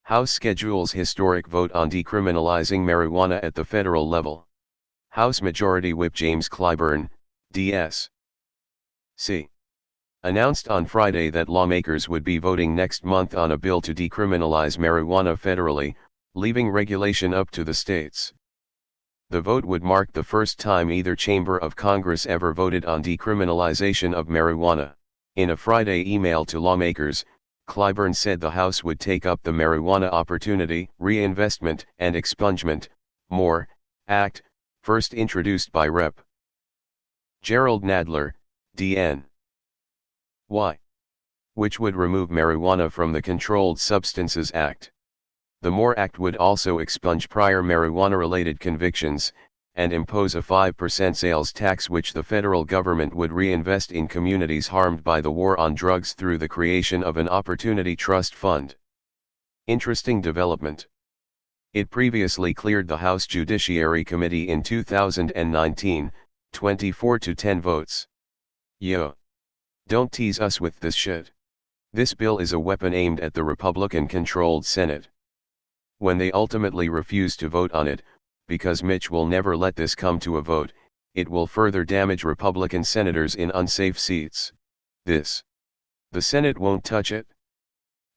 House schedules historic vote on decriminalizing marijuana at the federal level. House Majority Whip James Clyburn, D.S. C. announced on Friday that lawmakers would be voting next month on a bill to decriminalize marijuana federally, leaving regulation up to the states. The vote would mark the first time either chamber of Congress ever voted on decriminalization of marijuana. In a Friday email to lawmakers, Clyburn said the House would take up the Marijuana Opportunity, Reinvestment and Expungement, MORE, Act, first introduced by Rep. Gerald Nadler, D.N. Y. which would remove marijuana from the Controlled Substances Act. The MORE Act would also expunge prior marijuana-related convictions, and impose a 5% sales tax which the federal government would reinvest in communities harmed by the war on drugs through the creation of an Opportunity Trust Fund. Interesting development. It previously cleared the House Judiciary Committee in 2019, 24-10 votes. Yo. Don't tease us with this shit. This bill is a weapon aimed at the Republican-controlled Senate. When they ultimately refuse to vote on it, because Mitch will never let this come to a vote, it will further damage Republican senators in unsafe seats. The Senate won't touch it?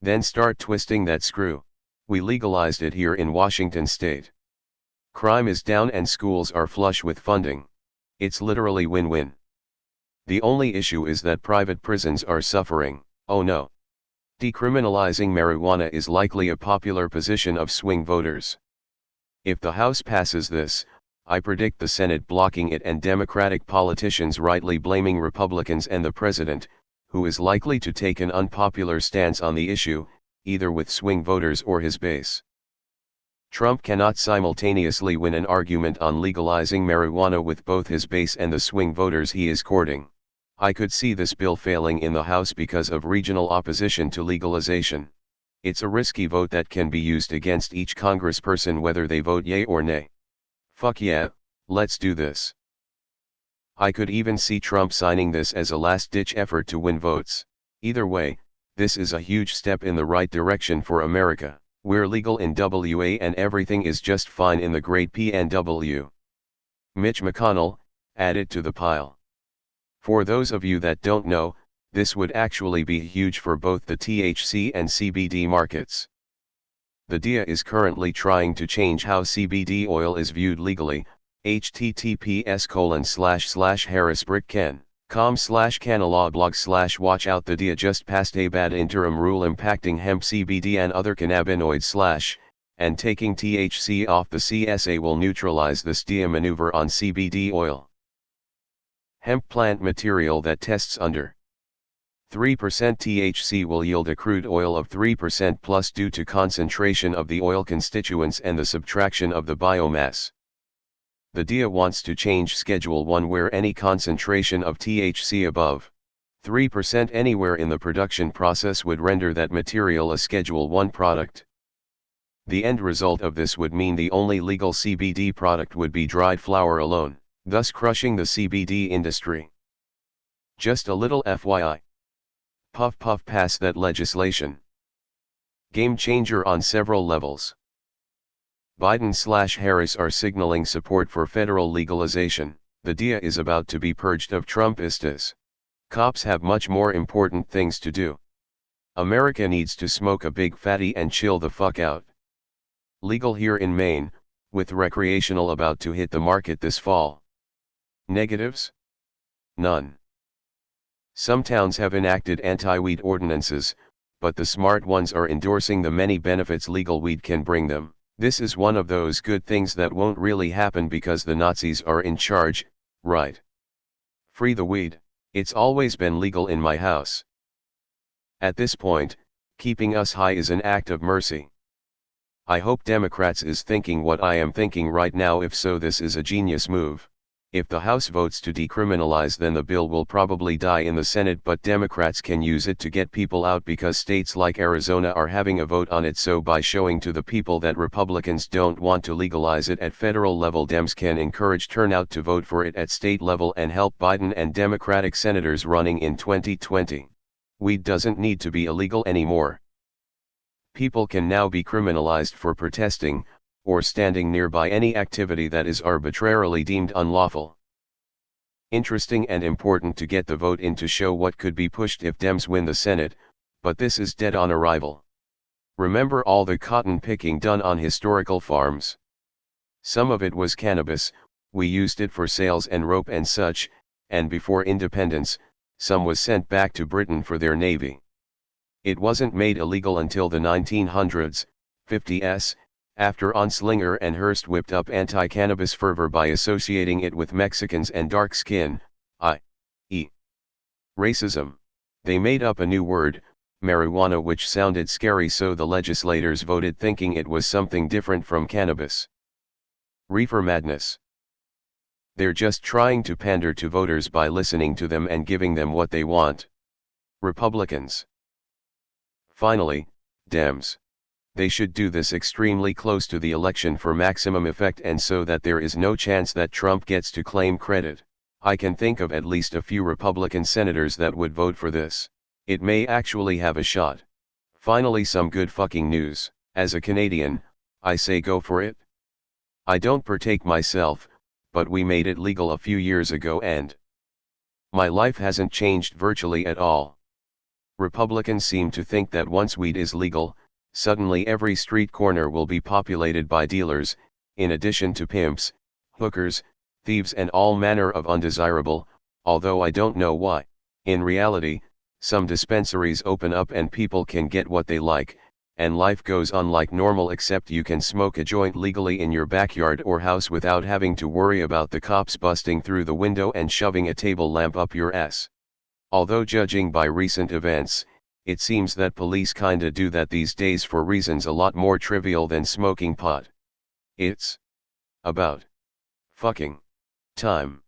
Then start twisting that screw. We legalized it here in Washington state. Crime is down and schools are flush with funding. It's literally win-win. The only issue is that private prisons are suffering. Oh no. Decriminalizing marijuana is likely a popular position of swing voters. If the House passes this, I predict the Senate blocking it and Democratic politicians rightly blaming Republicans and the president, who is likely to take an unpopular stance on the issue, either with swing voters or his base. Trump cannot simultaneously win an argument on legalizing marijuana with both his base and the swing voters he is courting. I could see this bill failing in the House because of regional opposition to legalization. It's a risky vote that can be used against each congressperson whether they vote yay or nay. Fuck yeah, let's do this. I could even see Trump signing this as a last-ditch effort to win votes. Either way, this is a huge step in the right direction for America. We're legal in WA and everything is just fine in the great PNW. Mitch McConnell, added to the pile. For those of you that don't know, this would actually be huge for both the THC and CBD markets. The DEA is currently trying to change how CBD oil is viewed legally. https://harrisbrickcan.com/canalogblog/ watch out. The DEA just passed a bad interim rule impacting hemp, CBD and other cannabinoids and taking THC off the CSA will neutralize this DEA maneuver on CBD oil. Hemp plant material that tests under 3% THC will yield a crude oil of 3% plus due to concentration of the oil constituents and the subtraction of the biomass. The DEA wants to change Schedule 1 where any concentration of THC above 3% anywhere in the production process would render that material a Schedule 1 product. The end result of this would mean the only legal CBD product would be dried flower alone, thus crushing the CBD industry. Just a little FYI. Puff puff pass that legislation. Game changer on several levels. Biden/Harris are signaling support for federal legalization. The DEA is about to be purged of Trumpistas. Cops have much more important things to do. America needs to smoke a big fatty and chill the fuck out. Legal here in Maine, with recreational about to hit the market this fall. Negatives? None. Some towns have enacted anti-weed ordinances, but the smart ones are endorsing the many benefits legal weed can bring them. This is one of those good things that won't really happen because the Nazis are in charge, right? Free the weed, it's always been legal in my house. At this point, keeping us high is an act of mercy. I hope Democrats is thinking what I am thinking right now. If so, this is a genius move. If the House votes to decriminalize, then the bill will probably die in the Senate, but Democrats can use it to get people out because states like Arizona are having a vote on it. So by showing to the people that Republicans don't want to legalize it at federal level, Dems can encourage turnout to vote for it at state level and help Biden and Democratic senators running in 2020. Weed doesn't need to be illegal anymore. People can now be criminalized for protesting, or standing nearby any activity that is arbitrarily deemed unlawful. Interesting and important to get the vote in to show what could be pushed if Dems win the Senate, but this is dead on arrival. Remember all the cotton picking done on historical farms? Some of it was cannabis, we used it for sales and rope and such, and before independence, some was sent back to Britain for their navy. It wasn't made illegal until the 1900s, 50s, after Onslinger and Hearst whipped up anti-cannabis fervor by associating it with Mexicans and dark skin, i.e. racism. They made up a new word, marijuana, which sounded scary, so the legislators voted thinking it was something different from cannabis. Reefer madness. They're just trying to pander to voters by listening to them and giving them what they want. Republicans. Finally, Dems. They should do this extremely close to the election for maximum effect and so that there is no chance that Trump gets to claim credit. I can think of at least a few Republican senators that would vote for this. It may actually have a shot. Finally, some good fucking news. As a Canadian, I say go for it. I don't partake myself, but we made it legal a few years ago and my life hasn't changed virtually at all. Republicans seem to think that once weed is legal, suddenly every street corner will be populated by dealers, in addition to pimps, hookers, thieves and all manner of undesirable, although I don't know why. In reality, some dispensaries open up and people can get what they like, and life goes on like normal, except you can smoke a joint legally in your backyard or house without having to worry about the cops busting through the window and shoving a table lamp up your ass. Although judging by recent events, it seems that police kinda do that these days for reasons a lot more trivial than smoking pot. It's about fucking time.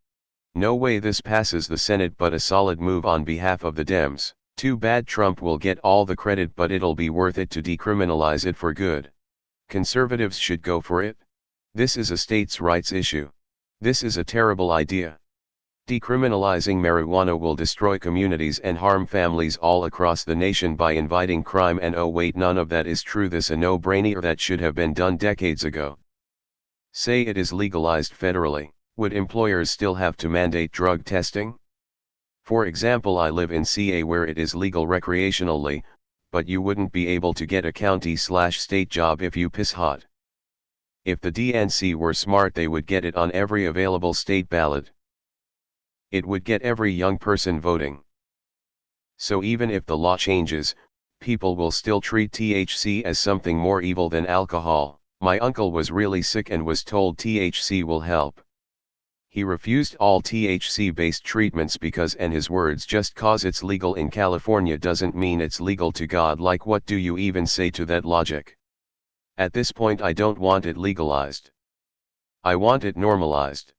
No way this passes the Senate, but a solid move on behalf of the Dems. Too bad Trump will get all the credit, but it'll be worth it to decriminalize it for good. Conservatives should go for it. This is a states' rights issue. This is a terrible idea. Decriminalizing marijuana will destroy communities and harm families all across the nation by inviting crime, and oh wait, none of that is true. This a no-brainer that should have been done decades ago. Say it is legalized federally, would employers still have to mandate drug testing? For example, I live in CA where it is legal recreationally, but you wouldn't be able to get a county/state job if you piss hot. If the DNC were smart, they would get it on every available state ballot. It would get every young person voting. So even if the law changes, people will still treat THC as something more evil than alcohol. My uncle was really sick and was told THC will help. He refused all THC-based treatments because, and his words, just cause it's legal in California doesn't mean it's legal to God. Like, what do you even say to that logic? At this point, I don't want it legalized. I want it normalized.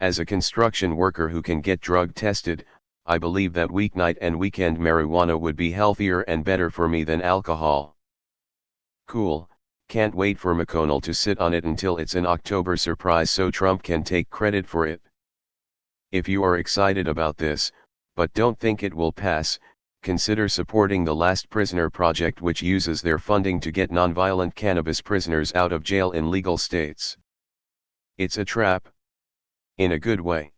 As a construction worker who can get drug tested, I believe that weeknight and weekend marijuana would be healthier and better for me than alcohol. Cool, can't wait for McConnell to sit on it until it's an October surprise so Trump can take credit for it. If you are excited about this, but don't think it will pass, consider supporting the Last Prisoner Project, which uses their funding to get nonviolent cannabis prisoners out of jail in legal states. It's a trap. In a good way.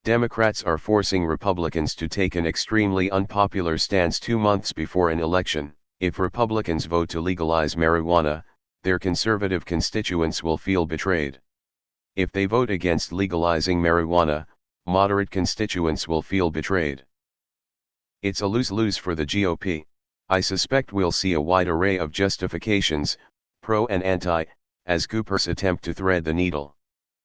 Democrats are forcing Republicans to take an extremely unpopular stance 2 months before an election. If Republicans vote to legalize marijuana, their conservative constituents will feel betrayed. If they vote against legalizing marijuana, moderate constituents will feel betrayed. It's a lose-lose for the GOP. I suspect we'll see a wide array of justifications, pro and anti, as Coopers attempt to thread the needle.